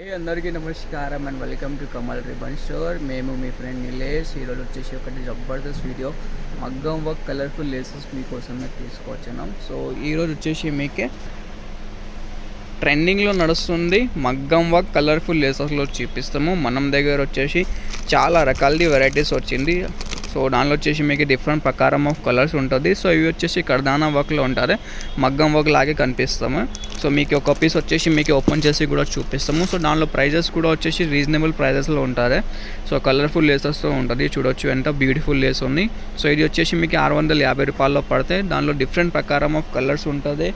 అందరికీ నమస్కారం and welcome to Kamal ribbon store. మేము మీ ఫ్రెండ్ నిలేష్. ఈరోజు వచ్చేసి ఒకటి జబర్దస్త్ వీడియో మగ్గం వర్క్ కలర్ఫుల్ లేసెస్ మీకోసమే తీసుకొచ్చాం. సో ఈరోజు వచ్చేసి మీకే ట్రెండింగ్లో నడుస్తుంది మగ్గం వర్క్ కలర్ఫుల్ లేసెస్లో చూపిస్తాము. మనం దగ్గర వచ్చేసి చాలా రకాల వెరైటీస్ వచ్చింది. సో దానిలో వచ్చేసి మీకు డిఫరెంట్ ప్రకారం ఆఫ్ కలర్స్ ఉంటుంది. సో ఇవి వచ్చేసి కర్దానా వర్క్లో ఉంటుంది, మగ్గం వర్క్ లాగే కనిపిస్తాము. సో మీకు ఒక పీస్ వచ్చేసి మీకు ఓపెన్ చేసి కూడా చూపిస్తాము. సో దానిలో ప్రైజెస్ కూడా వచ్చేసి రీజనబుల్ ప్రైజెస్లో ఉంటుంది. సో కలర్ఫుల్ లేసెస్తో ఉంటుంది. చూడొచ్చు ఎంత బ్యూటిఫుల్ లేస్ ఉంది. సో ఇది వచ్చేసి మీకు 650 రూపాయల్లో పడతాయి. దానిలో డిఫరెంట్ ప్రకారం ఆఫ్ కలర్స్ ఉంటుంది.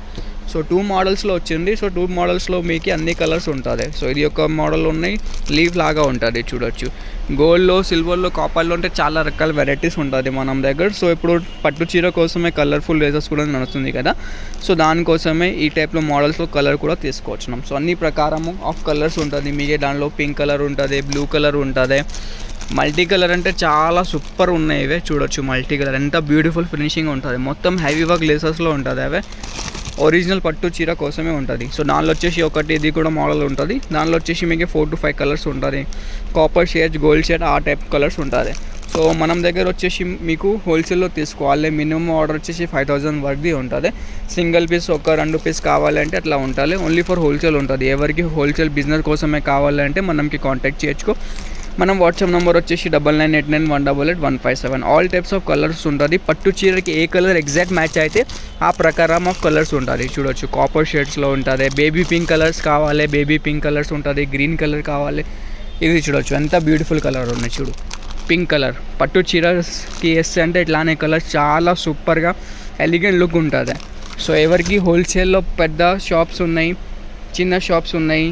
సో 2 మోడల్స్లో వచ్చింది. సో 2 మోడల్స్లో మీకు అన్ని కలర్స్ ఉంటుంది. సో ఇది ఒక మోడల్ ఉన్నాయి, లీవ్ లాగా ఉంటుంది. చూడొచ్చు గోల్డ్లో, సిల్వర్లో, కాపర్లో అంటే చాలా రకాల వెరైటీస్ ఉంటుంది మన దగ్గర. సో ఇప్పుడు పట్టు చీర కోసమే కలర్ఫుల్ లేసెస్ కూడా నడుస్తుంది కదా. సో దానికోసమే ఈ టైప్లో మోడల్స్లో కలర్ కూడా తీసుకొచ్చినాం. సో అన్ని ప్రకారము ఆఫ్ కలర్స్ ఉంటుంది. మీకే దానిలో పింక్ కలర్ ఉంటుంది, బ్లూ కలర్ ఉంటుంది, మల్టీ కలర్ అంటే చాలా సూపర్ ఉన్నాయి. ఇవే చూడొచ్చు మల్టీ కలర్ ఎంత బ్యూటిఫుల్ ఫినిషింగ్ ఉంటుంది. మొత్తం హెవీ వర్క్ లేసెస్లో ఉంటుంది. అవే ఒరిజినల్ పట్టు చీర కోసమే ఉంటుంది. సో దానిలో వచ్చేసి ఒకటి ఇది కూడా మోడల్ ఉంటుంది. దానిలో వచ్చేసి మీకు 4 to 5 కలర్స్ ఉంటుంది. కాపర్ షేడ్, గోల్డ్ షేడ్, ఆ టైప్ కలర్స్ ఉంటుంది. సో మనం దగ్గర వచ్చేసి మీకు హోల్సేల్లో తీసుకోవాలి. మినిమం ఆర్డర్ వచ్చేసి 5000 వరకు ఉంటుంది. సింగిల్ పీస్ ఒక 2 పీస్ కావాలంటే అట్లా ఉంటుంది. ఓన్లీ ఫర్ హోల్సేల్ ఉంటుంది. ఎవరికి హోల్సేల్ బిజినెస్ కోసమే కావాలంటే మనకి కాంటాక్ట్ చేయొచ్చు. మనం వాట్సాప్ నెంబర్ వచ్చేసి 9989188157. ఆల్ టైప్స్ ఆఫ్ కలర్స్ ఉంటుంది. పట్టు చీరకి ఏ కలర్ ఎగ్జాక్ట్ మ్యాచ్ అయితే ఆ ప్రకారం ఆఫ్ కలర్స్ ఉంటుంది. చూడొచ్చు కాపర్ షేడ్స్లో ఉంటుంది. బేబీ పింక్ కలర్స్ కావాలి, బేబీ పింక్ కలర్స్ ఉంటుంది. గ్రీన్ కలర్ కావాలి. ఇది చూడొచ్చు ఎంత బ్యూటిఫుల్ కలర్ ఉన్నాయి. చూడు పింక్ కలర్ పట్టు చీరకి వేస్తే అంటే ఇట్లానే కలర్ చాలా సూపర్గా ఎలిగెంట్ లుక్ ఉంటుంది. సో ఎవరికి హోల్సేల్లో పెద్ద షాప్స్ ఉన్నాయి, చిన్న షాప్స్ ఉన్నాయి,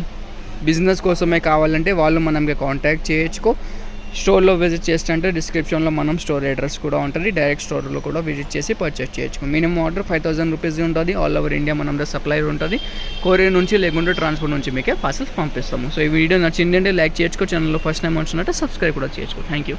బిజినెస్ కోసమే కావాలంటే వాళ్ళు మనకి కాంటాక్ట్ చేయొచ్చుకో. స్టోర్లో విజిట్ చేస్తుంటే డిస్క్రిప్షన్లో మనం స్టోర్ అడ్రస్ కూడా ఉంటుంది. డైరెక్ట్ స్టోర్లో కూడా విజిట్ చేసి పర్చేస్ చేయొచ్చు. మినిమం ఆర్డర్ 5000 రూపీస్ ఉంటుంది. ఆల్ ఓవర్ ఇండియా మనం సప్లైర్ ఉంటుంది. కొరియర్ నుంచి లేకుంటే ట్రాన్స్పోర్ట్ నుంచి మీకే పార్సల్స్ పంపిస్తాము. సో ఈ వీడియో నచ్చిందంటే లైక్ చేయొచ్చు. ఛానల్లో ఫస్ట్ టైం వచ్చినట్టు సబ్స్క్రైబ్ కూడా చేయొచ్చు. Thank you.